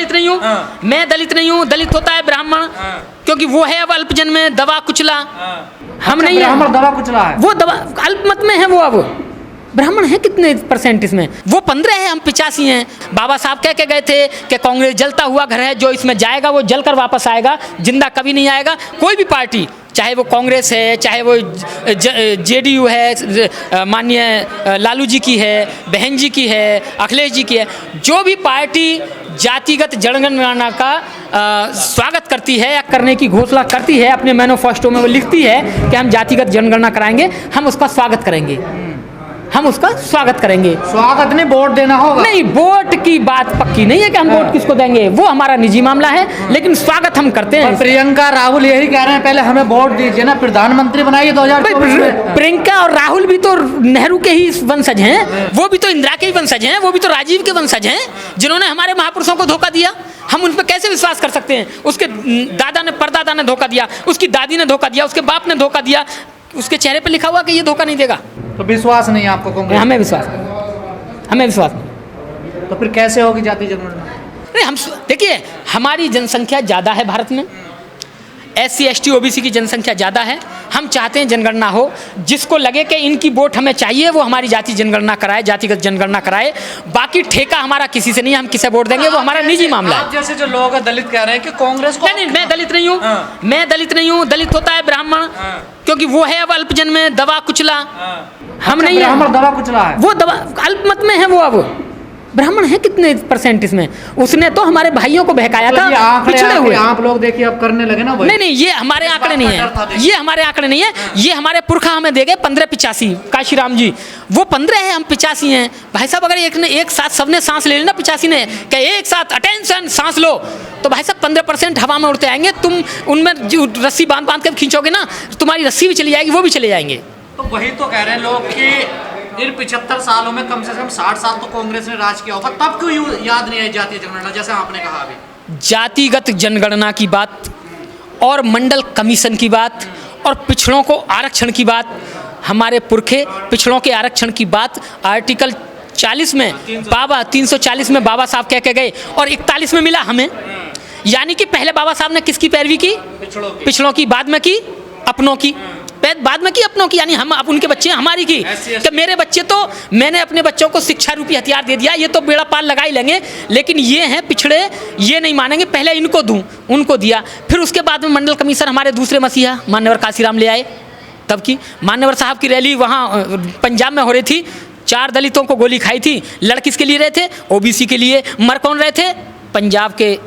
दलित नहीं हूँ, मैं दलित नहीं हूँ। दलित होता है ब्राह्मण, क्योंकि वो है अब अल्पजन में दवा कुचला। हम नहीं है, ब्राह्मण दवा कुचला है, वो दवा अल्पमत में है। वो अब ब्राह्मण है कितने परसेंट इसमें? वो 15 है, हम 85 हैं। बाबा साहब कह के गए थे कि कांग्रेस जलता हुआ घर है, जो इसमें जाएगा वो जलकर वापस आएगा, जिंदा कभी नहीं आएगा। कोई भी पार्टी, चाहे वो कांग्रेस है, चाहे वो जेडीयू है, माननीय लालू जी की है, बहन जी की है, अखिलेश जी की है, जो भी पार्टी जातिगत जनगणना का स्वागत करती है या करने की घोषणा करती है, अपने मैनिफेस्टो में वो लिखती है कि हम जातिगत जनगणना कराएंगे, हम उसका स्वागत करेंगे, हम उसका स्वागत करेंगे। स्वागत नहीं, वोट देना होगा। नहीं, वोट की बात पक्की नहीं है कि हम वोट किसको देंगे, वो हमारा निजी मामला है, लेकिन स्वागत हम करते हैं। प्रियंका राहुल यही कह रहे हैं, पहले हमें वोट दीजिए ना, प्रधानमंत्री बनाइए 2024 में। प्रियंका और राहुल भी तो नेहरू के ही वंशज हैं, वो भी तो इंदिरा के ही वंशज हैं, वो भी तो राजीव के वंशज हैं, जिन्होंने हमारे महापुरुषों को धोखा दिया। हम उन पर कैसे विश्वास कर सकते हैं? उसके दादा ने, परदादा ने धोखा दिया, उसकी दादी ने धोखा दिया, उसके बाप ने धोखा दिया, उसके चेहरे पर लिखा हुआ कि ये धोखा नहीं देगा। तो विश्वास नहीं है आपको कांग्रेस? हमें विश्वास नहीं, हमें विश्वास नहीं। तो फिर कैसे होगी जातीय जनगणना? नहीं, हम देखिए, हमारी जनसंख्या ज़्यादा है भारत में, SC ST OBC की जनसंख्या ज़्यादा है। हम चाहते हैं जनगणना हो, जिसको लगे कि इनकी वोट हमें चाहिए वो हमारी जाति जनगणना कराए, जातिगत जनगणना कराए। बाकी ठेका हमारा किसी से नहीं है, हम किसे वोट देंगे वो हमारा निजी मामला है। जैसे जो लोग दलित कह रहे हैं कि कांग्रेस को, नहीं, मैं दलित नहीं हूँ, मैं दलित नहीं हूँ। दलित होता है ब्राह्मण, क्योंकि वो है अब अल्पजन में दवा कुचला। हम नहीं है, ब्राह्मण दवा कुचला है, वो दवा अल्पमत में है। वो अब ब्राह्मण है कितने परसेंट इसमें? उसने तो हमारे भाइयों को बहकाया था, पिछड़े हुए। आप लोग देखिए अब करने लगे ना। नहीं नहीं, ये हमारे आंकड़े नहीं है, ये हमारे आंकड़े नहीं है, ये हमारे पुरखा हमें दे गए 1585, काशीराम जी। वो 15 है, हम 85 हैं। भाई साहब, अगर एक साथ सबने सांस ले लेना 85 ने, क्या एक साथ अटेंशन सांस लो, तो भाई साहब 15% हवा में उड़ते आएंगे। तुम उनमें जो रस्सी बांध बांध कर खींचोगे ना, तुम्हारी रस्सी भी चली जाएगी, वो भी चले जाएंगे। तो वही तो कह रहे हैं लोग कि इन 75 सालों में कम से कम 60 साल तो कांग्रेस ने राज किया होगा, तब क्यों याद नहीं है जातीय जनगणना? जैसे आपने कहा अभी, जातिगत जनगणना की बात और मंडल कमीशन की बात और पिछड़ों को आरक्षण की बात, हमारे पुरखे पिछड़ों के आरक्षण की बात आर्टिकल 40 में 340 में बाबा साहब कह के गए और 41 में मिला हमें। यानी कि पहले बाबा साहब ने किसकी पैरवी की? पिछड़ों की। बाद में की अपनों की, बाद में की अपनों की, यानी हम उनके बच्चे हमारी की। कि मेरे बच्चे, तो मैंने अपने बच्चों को शिक्षा रूपी हथियार दे दिया, ये तो बेड़ा पार लगा ही लेंगे, लेकिन ये हैं पिछड़े, ये नहीं मानेंगे, पहले इनको दूं, उनको दिया। फिर उसके बाद में मंडल कमीशन हमारे दूसरे मसीहा मान्यवर काशीराम ले आए। तब की मान्यवर साहब की रैली वहाँ पंजाब में हो रही थी, 4 दलितों को गोली खाई थी। लड़ किसके लिए रहे थे? OBC के लिए। मर कौन रहे थे? पंजाब के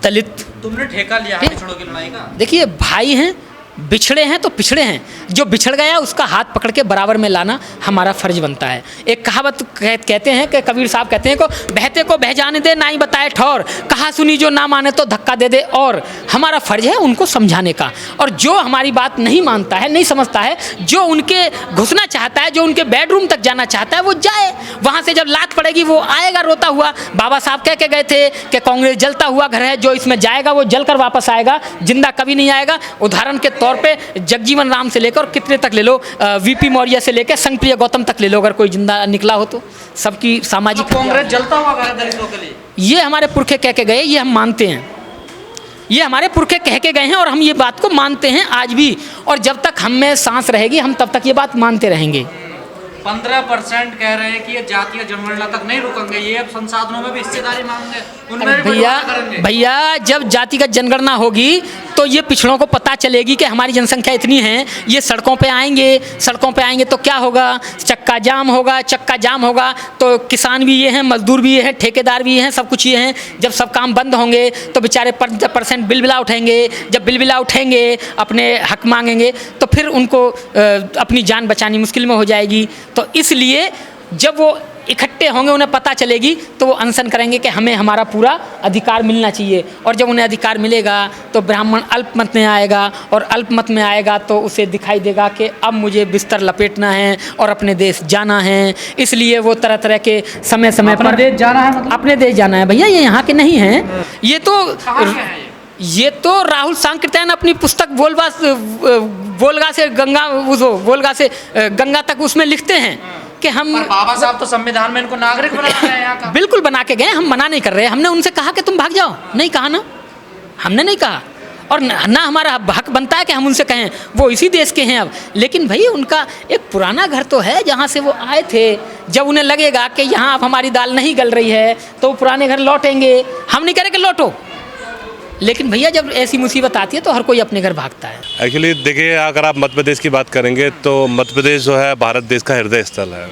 दलित। तुमने ठेका लिया है पिछड़ों की लड़ाई का? देखिए, भाई हैं, बिछड़े हैं तो पिछड़े हैं, जो बिछड़ गया उसका हाथ पकड़ के बराबर में लाना हमारा फर्ज बनता है। एक कहावत कहते हैं कि कबीर साहब कहते हैं, को बहते को बह जाने दे, ना ही बताए ठौर, कहा सुनी जो ना माने तो धक्का दे दे। और हमारा फर्ज है उनको समझाने का, और जो हमारी बात नहीं मानता है, नहीं समझता है, जो उनके घुसना चाहता है, जो उनके बेडरूम तक जाना चाहता है, वो जाए। वहाँ से जब लात पड़ेगी वो आएगा रोता हुआ। बाबा साहब कह के गए थे कि कांग्रेस जलता हुआ घर है, जो इसमें जाएगा वो जलकर वापस आएगा, जिंदा कभी नहीं आएगा। उदाहरण के तौर पे जगजीवन राम से लेकर कितने तक ले लो, VP मौर्य से लेकर संगप्रिय गौतम तक ले लो, अगर कोई जिंदा निकला हो तो। सबकी सामाजिक, कांग्रेस जलता हुआ घर है दलितों के लिए, ये हमारे पुरखे कह के गए, ये हम मानते हैं, ये हमारे पुरखे कह के गए हैं और हम ये बात को मानते हैं आज भी। और जब तक हम में सांस रहेगी हम तब तक ये बात मानते रहेंगे। 15% कह रहे हैं कि ये जातीय जनगणना तक नहीं रुकेंगे, ये अब संसाधनों में भी हिस्सेदारी मांगेंगे, उनमें भी भैया करेंगे। भैया, जब जातिगत जनगणना होगी तो ये पिछड़ों को पता चलेगी कि हमारी जनसंख्या इतनी है, ये सड़कों पे आएंगे। सड़कों पे आएंगे तो क्या होगा? चक्का जाम होगा। चक्का जाम होगा तो किसान भी ये हैं, मजदूर भी ये हैं, ठेकेदार भी ये हैं, सब कुछ ये हैं। जब सब काम बंद होंगे तो बेचारे 50% बिलबिला उठेंगे। जब बिलबिला उठेंगे, अपने हक मांगेंगे, तो फिर उनको अपनी जान बचानी मुश्किल में हो जाएगी। तो इसलिए जब वो इकट्ठे होंगे, उन्हें पता चलेगी, तो वो अनशन करेंगे कि हमें हमारा पूरा अधिकार मिलना चाहिए। और जब उन्हें अधिकार मिलेगा तो ब्राह्मण अल्पमत में आएगा, और अल्पमत में आएगा तो उसे दिखाई देगा कि अब मुझे बिस्तर लपेटना है और अपने देश जाना है। इसलिए वो तरह तरह के समय समय पर देश जाना है, मतलब अपने देश जाना है। भैया, ये यहाँ के नहीं हैं, ये तो राहुल सांकृत्यायन अपनी पुस्तक वोल्गा से गंगा तक उसमें लिखते हैं कि हम पर बाबा साहब तो संविधान में इनको नागरिक बना रहे हैं यहाँ का। बिल्कुल बना के गए, हम मना नहीं कर रहे। हमने उनसे कहा कि तुम भाग जाओ, नहीं कहा ना, हमने नहीं कहा। और ना हमारा हक बनता है कि हम उनसे कहें, वो इसी देश के हैं अब। लेकिन भाई उनका एक पुराना घर तो है जहाँ से वो आए थे। जब उन्हें लगेगा कि यहाँ अब हमारी दाल नहीं गल रही है तो वो पुराने घर लौटेंगे। हम नहीं कह रहे कि लौटो, लेकिन भैया जब ऐसी मुसीबत आती है तो हर कोई अपने घर भागता है। एक्चुअली देखिए, अगर आप मध्य प्रदेश की बात करेंगे तो मध्य प्रदेश जो है भारत देश का हृदय स्थल है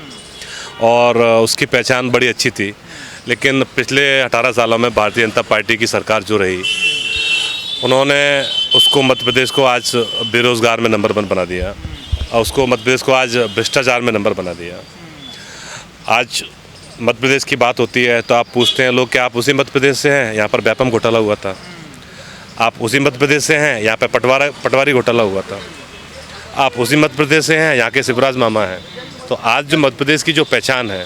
और उसकी पहचान बड़ी अच्छी थी। लेकिन पिछले 18 सालों में भारतीय जनता पार्टी की सरकार जो रही, उन्होंने उसको मध्य प्रदेश को आज बेरोज़गार में नंबर 1 बना दिया और उसको मध्य प्रदेश को आज भ्रष्टाचार में नंबर बना दिया। आज मध्य प्रदेश की बात होती है तो आप पूछते हैं लोग, क्या आप उसी मध्य प्रदेश से हैं? यहाँ पर व्यापम घोटाला हुआ था। आप उसी मध्य प्रदेश से हैं? यहाँ पर पटवारी घोटाला हुआ था। आप उसी मध्य प्रदेश से हैं? यहाँ के शिवराज मामा हैं। तो आज जो मध्य प्रदेश की जो पहचान है,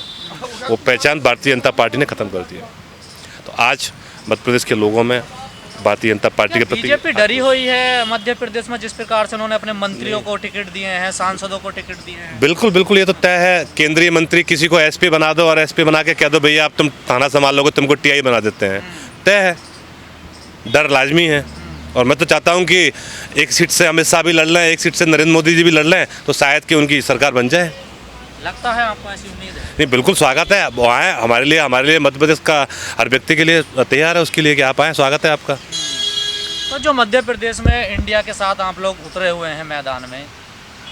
वो पहचान भारतीय जनता पार्टी ने ख़त्म कर दी है। तो आज मध्य प्रदेश के लोगों में भारतीय जनता पार्टी के प्रति बीजेपी डरी हुई है मध्य प्रदेश में, जिस प्रकार से उन्होंने अपने मंत्रियों को टिकट दिए हैं, सांसदों को टिकट दिए हैं। बिल्कुल बिल्कुल, ये तो तय है। केंद्रीय मंत्री किसी को एसपी बना दो और एसपी बना के कह दो भैया आप तुम थाना संभालोगे, तुमको टीआई बना देते हैं। तय है, डर लाजमी है। और मैं तो चाहता हूँ कि एक सीट से अमित शाह भी लड़ लें, एक सीट से नरेंद्र मोदी जी भी लड़ लें, तो शायद कि उनकी सरकार बन जाए। लगता है आपको ऐसी उम्मीद है? नहीं, बिल्कुल स्वागत है। वो आए हमारे लिए मध्य प्रदेश का हर व्यक्ति के लिए तैयार है उसके लिए कि आप आएँ, स्वागत है आपका। तो जो मध्य प्रदेश में इंडिया के साथ आप लोग उतरे हुए हैं मैदान में,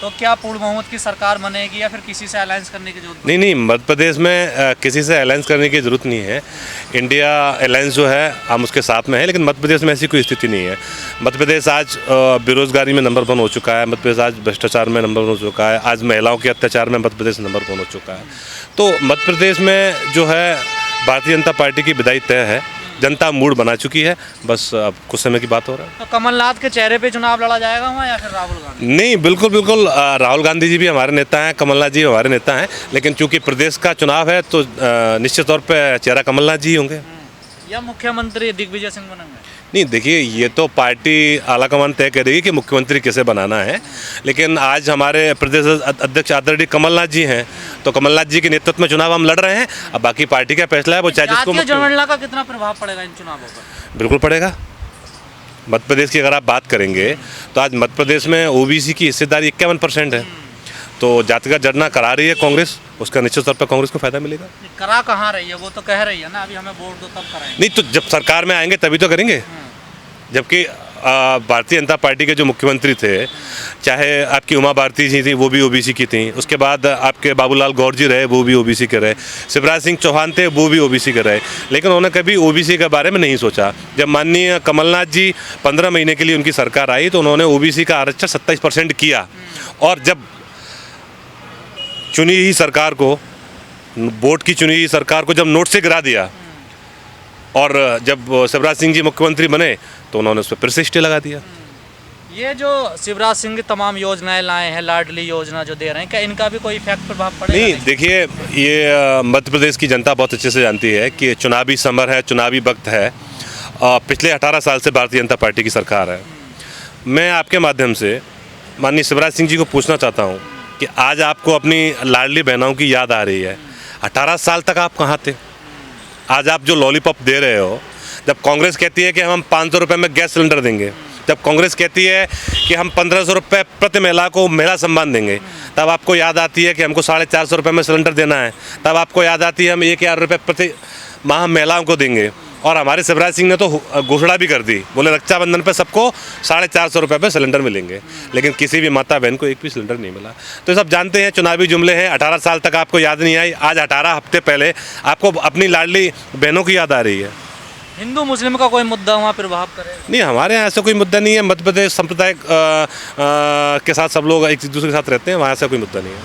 तो क्या पूर्ण बहुमत की सरकार बनेगी या फिर किसी से अलायंस करने की जरूरत? नहीं, मध्य प्रदेश में किसी से अलायंस करने की ज़रूरत नहीं है। इंडिया अलायंस जो है हम उसके साथ में है, लेकिन मध्य प्रदेश में ऐसी कोई स्थिति नहीं है। मध्य प्रदेश आज बेरोज़गारी में नंबर 1 हो चुका है। मध्य प्रदेश आज भ्रष्टाचार में नंबर 1 हो चुका है। आज महिलाओं के अत्याचार में मध्य प्रदेश नंबर 1 हो चुका है। तो मध्य प्रदेश में जो है भारतीय जनता पार्टी की विदाई तय है। जनता मूड बना चुकी है, बस अब कुछ समय की बात हो रहा है। तो कमलनाथ के चेहरे पे चुनाव लड़ा जाएगा वहाँ या फिर राहुल गांधी? नहीं, बिल्कुल बिल्कुल, राहुल गांधी जी भी हमारे नेता हैं, कमलनाथ जी हमारे नेता हैं, लेकिन चूंकि प्रदेश का चुनाव है तो निश्चित तौर पे चेहरा कमलनाथ जी होंगे। या मुख्यमंत्री दिग्विजय सिंह बनेंगे? नहीं, देखिए, ये तो पार्टी आलाकमान तय करेगी कि मुख्यमंत्री किसे बनाना है। लेकिन आज हमारे प्रदेश अध्यक्ष आदरणीय कमलनाथ जी हैं, तो कमलनाथ जी के नेतृत्व में चुनाव हम लड़ रहे हैं। अब बाकी पार्टी का फैसला है, वो चाहे जिसको। जातीय जनगणना का कितना प्रभाव पड़ेगा इन चुनावों पर? बिल्कुल पड़ेगा। मध्य प्रदेश की अगर आप बात करेंगे तो आज मध्य प्रदेश में ओबीसी की हिस्सेदारी 51% है। तो जातिगत जनगणना करा रही है कांग्रेस, उसका निश्चित तौर पर कांग्रेस को फायदा मिलेगा। करा कहाँ रही है? वो तो कह रही है ना अभी हमें वोट दो तब कराएंगे। नहीं, तो जब सरकार में आएंगे तभी तो करेंगे। जबकि भारतीय जनता पार्टी के जो मुख्यमंत्री थे, चाहे आपकी उमा भारती जी थी, वो भी ओबीसी की थी। उसके बाद आपके बाबूलाल गौर जी रहे, वो भी ओबीसी के रहे। शिवराज सिंह चौहान थे, वो भी ओबीसी के रहे। लेकिन उन्होंने कभी ओबीसी के बारे में नहीं सोचा। जब माननीय कमलनाथ जी 15 महीने के लिए उनकी सरकार आई तो उन्होंने ओबीसी का आरक्षण 27% किया। और जब चुनी ही सरकार को, वोट की चुनी हुई सरकार को जब नोट से गिरा दिया और जब शिवराज सिंह जी मुख्यमंत्री बने तो उन्होंने उस पर फिर से स्टे लगा दिया। ये जो शिवराज सिंह की तमाम योजनाएं लाए हैं, लाडली योजना जो दे रहे हैं, क्या इनका भी कोई इफेक्ट प्रभाव पड़ेगा? नहीं, देखिए, ये मध्य प्रदेश की जनता बहुत अच्छे से जानती है कि चुनावी समर है, चुनावी वक्त है। पिछले 18 साल से भारतीय जनता पार्टी की सरकार है। मैं आपके माध्यम से माननीय शिवराज सिंह जी को पूछना चाहता हूँ कि आज आपको अपनी लाडली बहनों की याद आ रही है। 18 साल तक आप कहाँ थे? आज आप जो लॉलीपॉप दे रहे हो, जब कांग्रेस कहती है कि हम 500 रुपये में गैस सिलेंडर देंगे, जब कांग्रेस कहती है कि हम 1500 रुपये प्रति महिला को महिला सम्मान देंगे, तब आपको याद आती है कि हमको 450 रुपये में सिलेंडर देना है। तब आपको याद आती है हम 1000 रुपये प्रति माह महिलाओं को देंगे। और हमारे शिवराज सिंह ने तो घोषणा भी कर दी, बोले रक्षाबंधन पे सबको 450 रुपये पे सिलेंडर मिलेंगे, लेकिन किसी भी माता बहन को एक भी सिलेंडर नहीं मिला। तो सब जानते हैं चुनावी जुमले हैं। 18 साल तक आपको याद नहीं आई, आज 18 हफ्ते पहले आपको अपनी लाडली बहनों की याद आ रही है। हिंदू मुस्लिम का कोई मुद्दा वहाँ प्रभाव करेगा? नहीं, हमारे यहाँ ऐसा कोई मुद्दा नहीं है। मध्य प्रदेश संप्रदाय के साथ सब लोग एक दूसरे के साथ रहते हैं, वहाँ ऐसा कोई मुद्दा नहीं है।